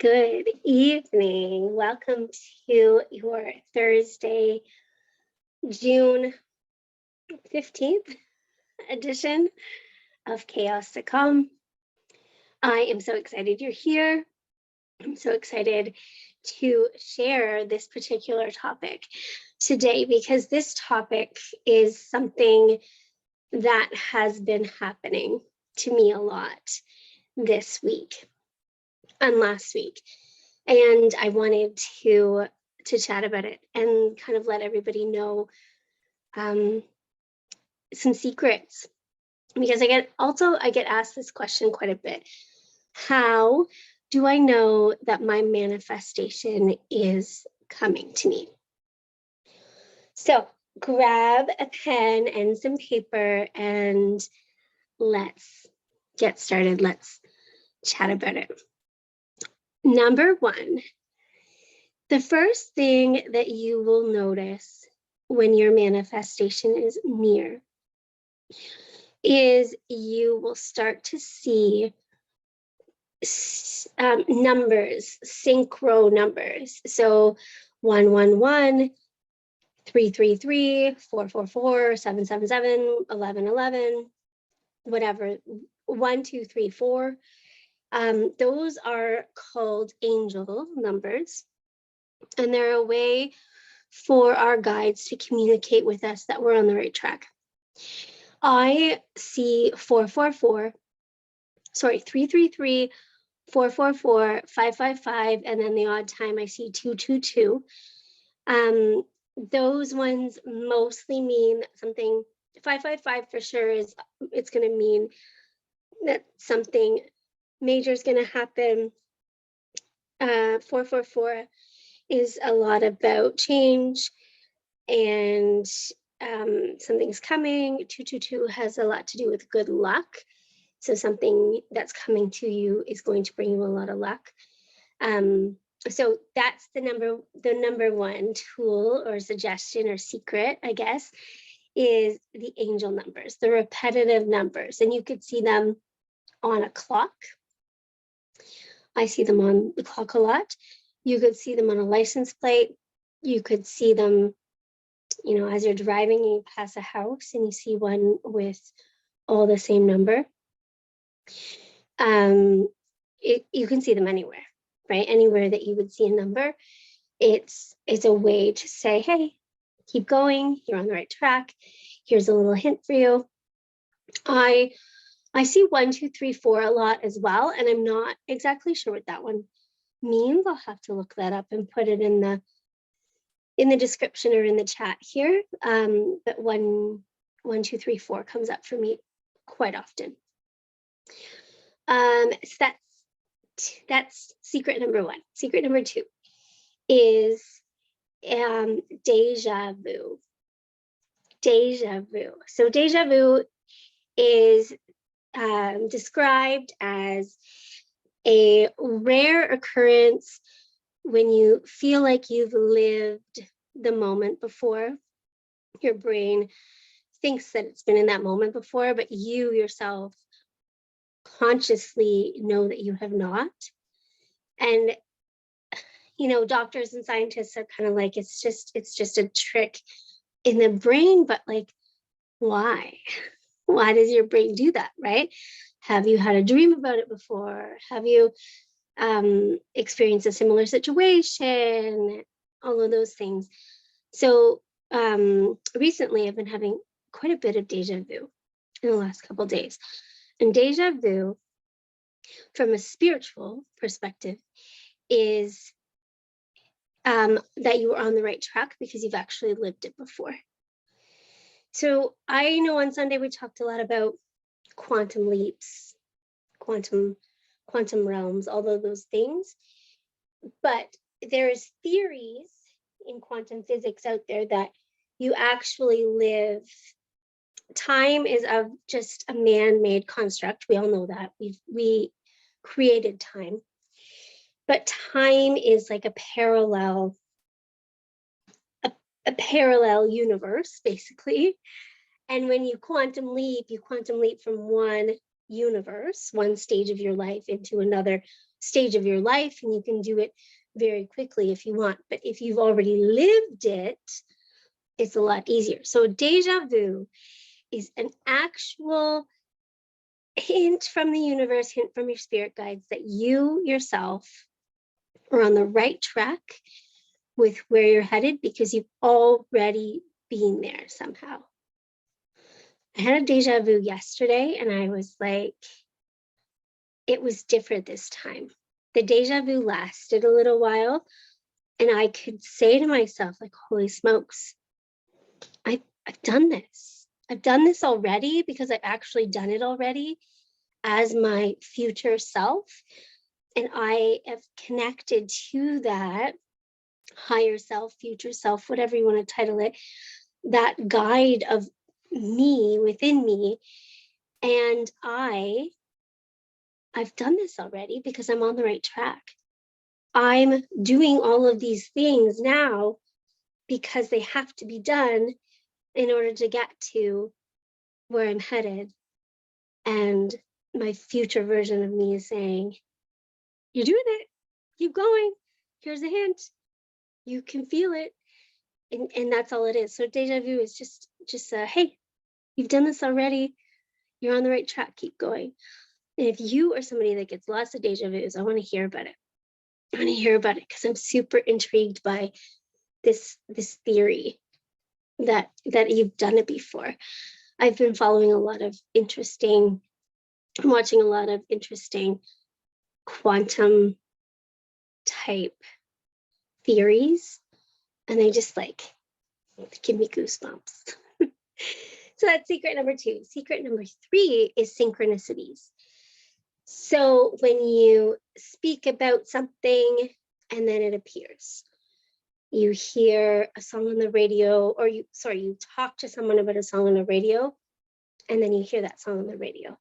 Good evening. Welcome to your Thursday, June 15th edition of Chaos to Calm. I am so excited you're here. I'm so excited to share this particular topic today because this topic is something that has been happening to me a lot this week and last week. And I wanted to chat about it and kind of let everybody know some secrets, because I get asked this question quite a bit. How do I know that my manifestation is coming to me? So grab a pen and some paper and let's get started. Let's chat about it. Number one, the first thing that you will notice when your manifestation is near is you will start to see numbers, synchro numbers. So 111, 333, 444, 777, 1111, whatever, 1, 2, 3, 4. Those are called angel numbers, and they're a way for our guides to communicate with us that we're on the right track. I see 333, 444, 555, and then the odd time I see 222. Those ones mostly mean something. 555 for sure it's going to mean that something major is going to happen. 444 is a lot about change and something's coming. 222 has a lot to do with good luck. So something that's coming to you is going to bring you a lot of luck. So that's the number one tool or suggestion or secret, I guess, is the angel numbers, the repetitive numbers. And you could see them on a clock. I see them on the clock a lot. You could see them on a license plate. You could see them, as you're driving and you pass a house and you see one with all the same number. You can see them anywhere, right? Anywhere that you would see a number, it's a way to say, hey, keep going. You're on the right track. Here's a little hint for you. I see 1, 2, 3, 4 a lot as well, and I'm not exactly sure what that one means. I'll have to look that up and put it in the description or in the chat here. But 1, 2, 3, 4 comes up for me quite often. So that's secret number one. Secret number two is deja vu. Deja vu. So deja vu is described as a rare occurrence when you feel like you've lived the moment before. Your brain thinks that it's been in that moment before, but you yourself consciously know that you have not. And doctors and scientists are kind of like, it's just a trick in the brain, but like, why does your brain do that, right? Have you had a dream about it before? Have you experienced a similar situation? All of those things. So recently I've been having quite a bit of deja vu in the last couple of days. And deja vu, from a spiritual perspective, is that you were on the right track because you've actually lived it before. So I know on Sunday we talked a lot about quantum leaps, quantum realms, all of those things. But there's theories in quantum physics out there that you actually live. Time is just a man-made construct. We all know that. We created time. But time is like a parallel universe, basically. And when you quantum leap from one universe, one stage of your life into another stage of your life, and you can do it very quickly if you want. But if you've already lived it, it's a lot easier. So deja vu is an actual hint from the universe, hint from your spirit guides that you yourself are on the right track with where you're headed, because you've already been there somehow. I had a deja vu yesterday, and I was like, it was different this time. The deja vu lasted a little while, and I could say to myself, like, holy smokes, I've done this. I've done this already, because I've actually done it already as my future self. And I have connected to that higher self, future self, whatever you want to title it, that guide of me within me. And I've done this already, because I'm on the right track. I'm doing all of these things now because they have to be done in order to get to where I'm headed. And my future version of me is saying, you're doing it. Keep going. Here's a hint. You can feel it. And that's all it is. So deja vu is just hey, you've done this already. You're on the right track. Keep going. And if you are somebody that gets lots of deja vus, I want to hear about it. I want to hear about it, because I'm super intrigued by this theory that you've done it before. I've been following watching a lot of interesting quantum type theories, and they just like give me goosebumps. So that's secret number 2. Secret number 3 is synchronicities. So when you speak about something and then it appears, you hear a song on the radio, or you talk to someone about a song on the radio, and then you hear that song on the radio.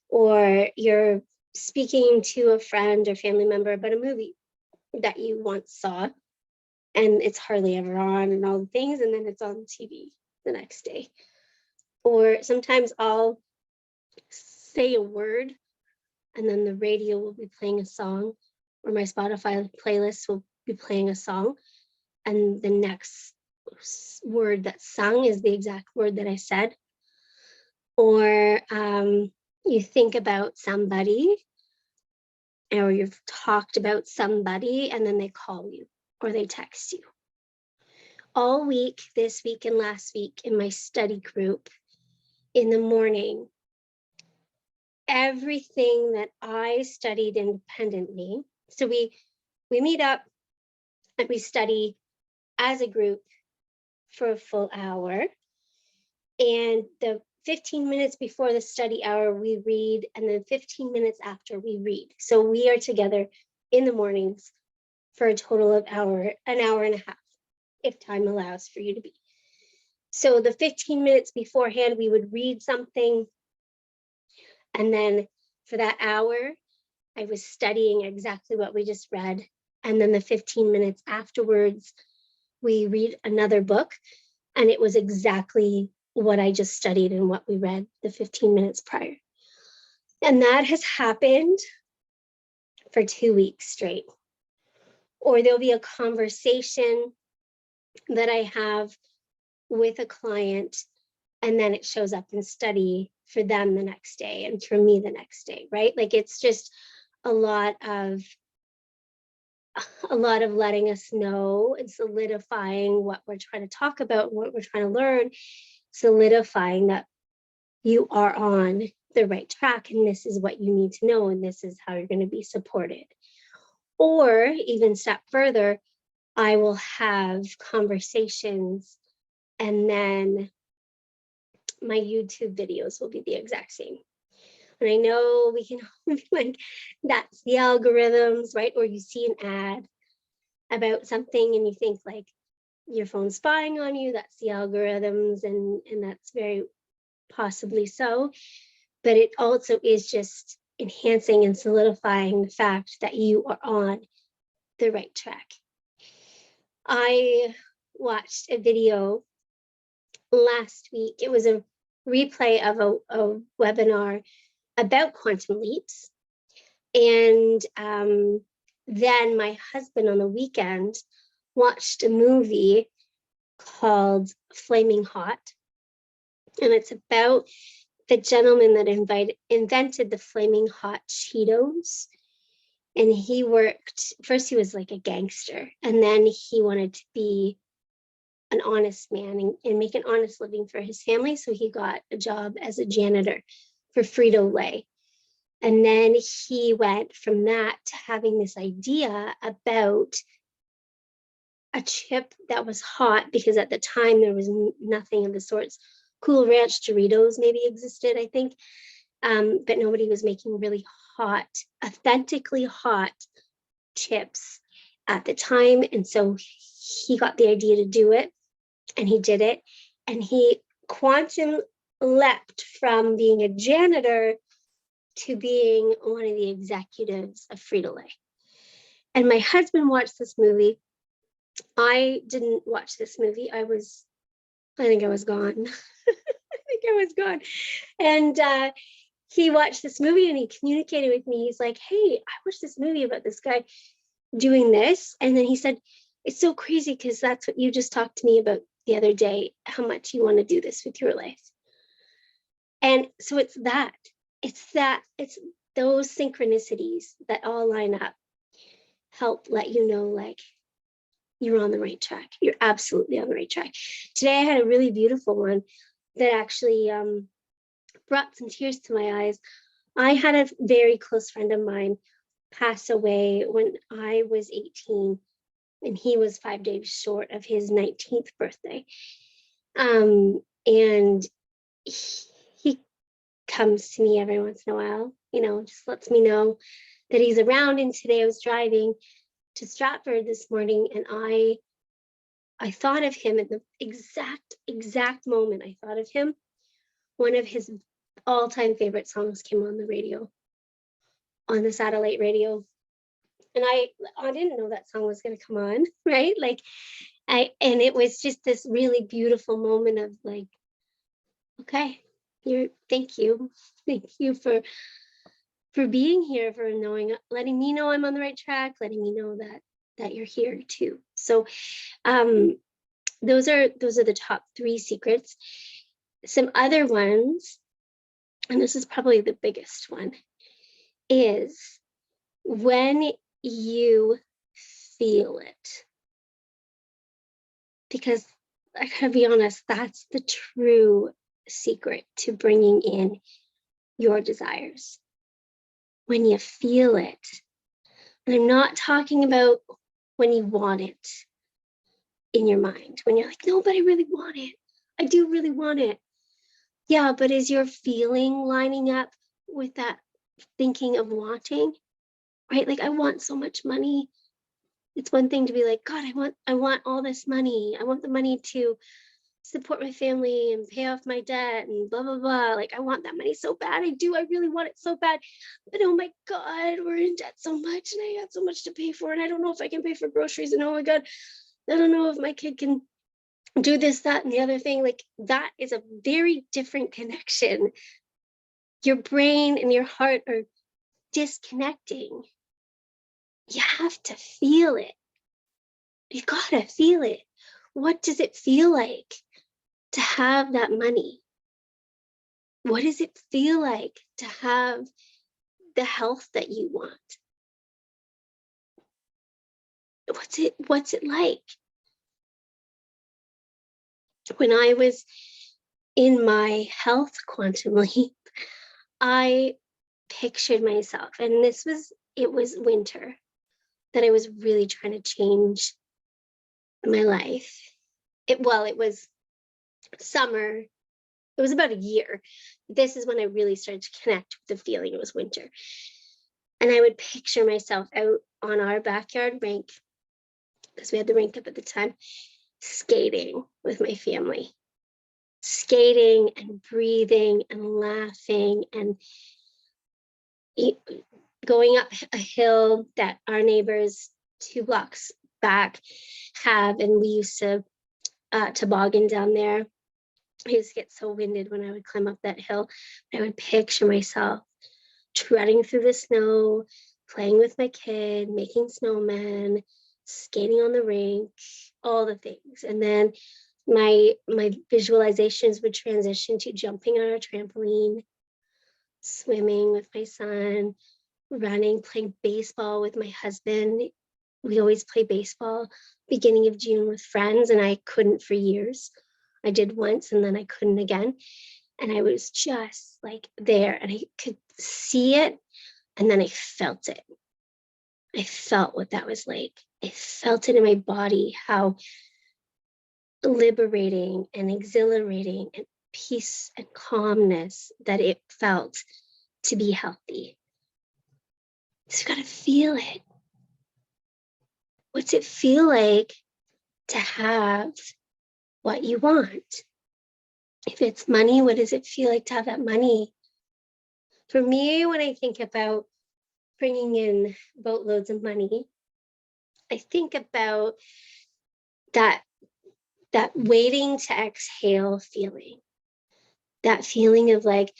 Or you're speaking to a friend or family member about a movie that you once saw, and it's hardly ever on and all the things, and then it's on TV the next day. Or sometimes I'll say a word, and then the radio will be playing a song, or my Spotify playlist will be playing a song, and the next word that's sung is the exact word that I said. Or you think about somebody, or you've talked about somebody, and then they call you or they text you. All week, this week and last week, in my study group, in the morning, everything that I studied independently, so we meet up and we study as a group for a full hour, and the 15 minutes before the study hour we read, and then 15 minutes after we read. So we are together in the mornings for a total of an hour and a half, if time allows for you to be. So the 15 minutes beforehand, we would read something, and then for that hour, I was studying exactly what we just read. And then the 15 minutes afterwards, we read another book, and it was exactly what I just studied and what we read the 15 minutes prior. And that has happened for 2 weeks straight. Or there'll be a conversation that I have with a client, and then it shows up in study for them the next day and for me the next day, right? Like, it's just a lot of letting us know and solidifying what we're trying to talk about, what we're trying to learn, solidifying that you are on the right track, and this is what you need to know, and this is how you're going to be supported. Or even step further, I will have conversations, and then my YouTube videos will be the exact same. And I know we can be like, that's the algorithms, right? Or you see an ad about something and you think like your phone's spying on you, that's the algorithms, and that's very possibly so. But it also is just enhancing and solidifying the fact that you are on the right track. I watched a video last week. It was a replay of a webinar about quantum leaps. And then my husband on the weekend watched a movie called Flaming Hot. And it's about the gentleman that invented the Flaming Hot Cheetos. And he worked, first he was like a gangster, and then he wanted to be an honest man and make an honest living for his family. So he got a job as a janitor for Frito-Lay. And then he went from that to having this idea about a chip that was hot, because at the time there was nothing of the sorts. Cool Ranch Doritos maybe existed, I think, but nobody was making really hot, authentically hot chips at the time. And so he got the idea to do it, and he did it, and he quantum leapt from being a janitor to being one of the executives of Frito-Lay. And my husband watched this movie. I didn't watch this movie. I think I was gone. And he watched this movie and he communicated with me. He's like, hey, I watched this movie about this guy doing this. And then he said, it's so crazy because that's what you just talked to me about the other day, how much you want to do this with your life. And so it's those synchronicities that all line up help let you know, like, you're on the right track. You're absolutely on the right track. Today I had a really beautiful one that actually brought some tears to my eyes. I had a very close friend of mine pass away when I was 18, and he was 5 days short of his 19th birthday. And he comes to me every once in a while, just lets me know that he's around. And today I was driving to Stratford this morning, and I thought of him at the exact moment I thought of him. One of his all-time favorite songs came on the radio, on the satellite radio. And I didn't know that song was going to come on, right? And it was just this really beautiful moment of like, okay, thank you for being here, for letting me know I'm on the right track, letting me know that you're here too. So those are the top 3 secrets. Some other ones, and this is probably the biggest one, is when you feel it. Because I gotta be honest, that's the true secret to bringing in your desires. When you feel it. And I'm not talking about when you want it in your mind, when you're like, no, but I really want it. I do really want it. Yeah, but is your feeling lining up with that thinking of wanting, right? Like, I want so much money. It's one thing to be like, God, I want all this money. I want the money to support my family and pay off my debt and blah, blah, blah. Like, I want that money so bad. I do. I really want it so bad. But oh my God, we're in debt so much and I got so much to pay for. And I don't know if I can pay for groceries. And oh my God, I don't know if my kid can do this, that, and the other thing. Like, that is a very different connection. Your brain and your heart are disconnecting. You have to feel it. You gotta feel it. What does it feel like to have that money? What does it feel like to have the health that you want? What's it like? When I was in my health quantum leap, I pictured myself, and it was winter that I was really trying to change my life. It was summer. It was about a year. This is when I really started to connect with the feeling it was winter. And I would picture myself out on our backyard rink, because we had the rink up at the time, skating with my family. Skating and breathing and laughing and going up a hill that our neighbors 2 blocks back have. And we used to toboggan down there. I used to get so winded when I would climb up that hill. I would picture myself trotting through the snow, playing with my kid, making snowmen, skating on the rink, all the things. And then my visualizations would transition to jumping on a trampoline, swimming with my son, running, playing baseball with my husband. We always play baseball beginning of June with friends, and I couldn't for years. I did once and then I couldn't again. And I was just like there, and I could see it, and then I felt it. I felt what that was like. I felt it in my body, how liberating and exhilarating and peace and calmness that it felt to be healthy. So you got to feel it. What's it feel like to have what you want? If it's money, what does it feel like to have that money? For me, when I think about bringing in boatloads of money, I think about that waiting to exhale feeling. That feeling of like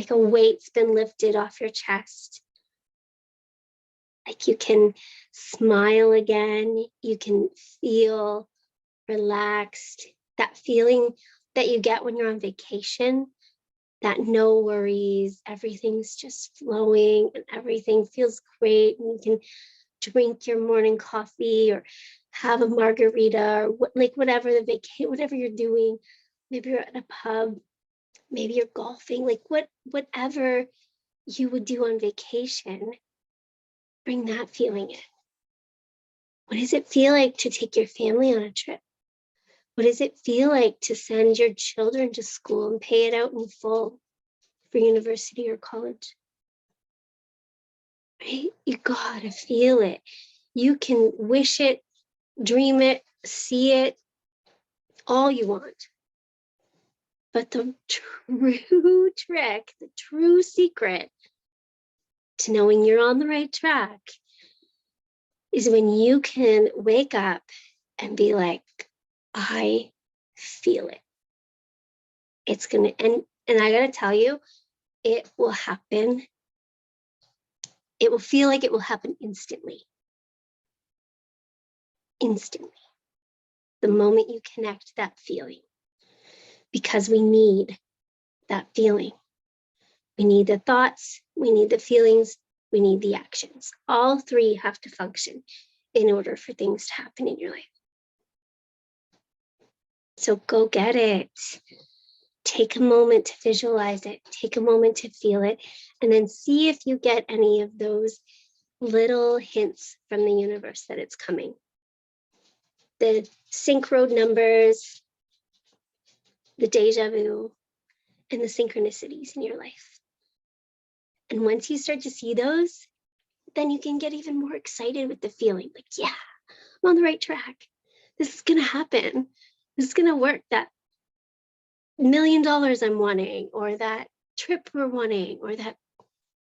a weight's been lifted off your chest. Like you can smile again, you can feel relaxed. That feeling that you get when you're on vacation, that no worries, everything's just flowing and everything feels great, and you can drink your morning coffee or have a margarita or whatever whatever you're doing. Maybe you're at a pub, maybe you're golfing, like whatever you would do on vacation. Bring that feeling in. What does it feel like to take your family on a trip? What does it feel like to send your children to school and pay it out in full for university or college? Right? You gotta feel it. You can wish it, dream it, see it, all you want. But the true trick, the true secret to knowing you're on the right track is when you can wake up and be like, I feel it. It's gonna, and I gotta tell you, it will happen. It will feel like it will happen instantly. Instantly. The moment you connect that feeling. Because we need that feeling. We need the thoughts, we need the feelings, we need the actions. All three have to function in order for things to happen in your life. So go get it. Take a moment to visualize it. Take a moment to feel it. And then see if you get any of those little hints from the universe that it's coming. The sync road numbers, the deja vu, and the synchronicities in your life. And once you start to see those, then you can get even more excited with the feeling. Like, yeah, I'm on the right track. This is going to happen. This is going to work. That $1 million I'm wanting, or that trip we're wanting, or that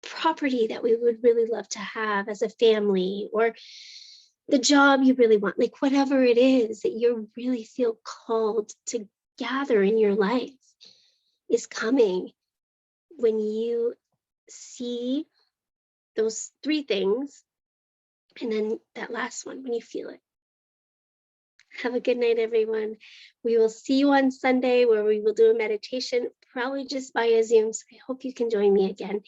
property that we would really love to have as a family, or the job you really want, like whatever it is that you really feel called to gather in your life is coming when you see those three things, and then that last one when you feel it. Have a good night, everyone. We will see you on Sunday, where we will do a meditation, probably just via Zoom. So I hope you can join me again,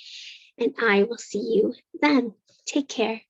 and I will see you then. Take care.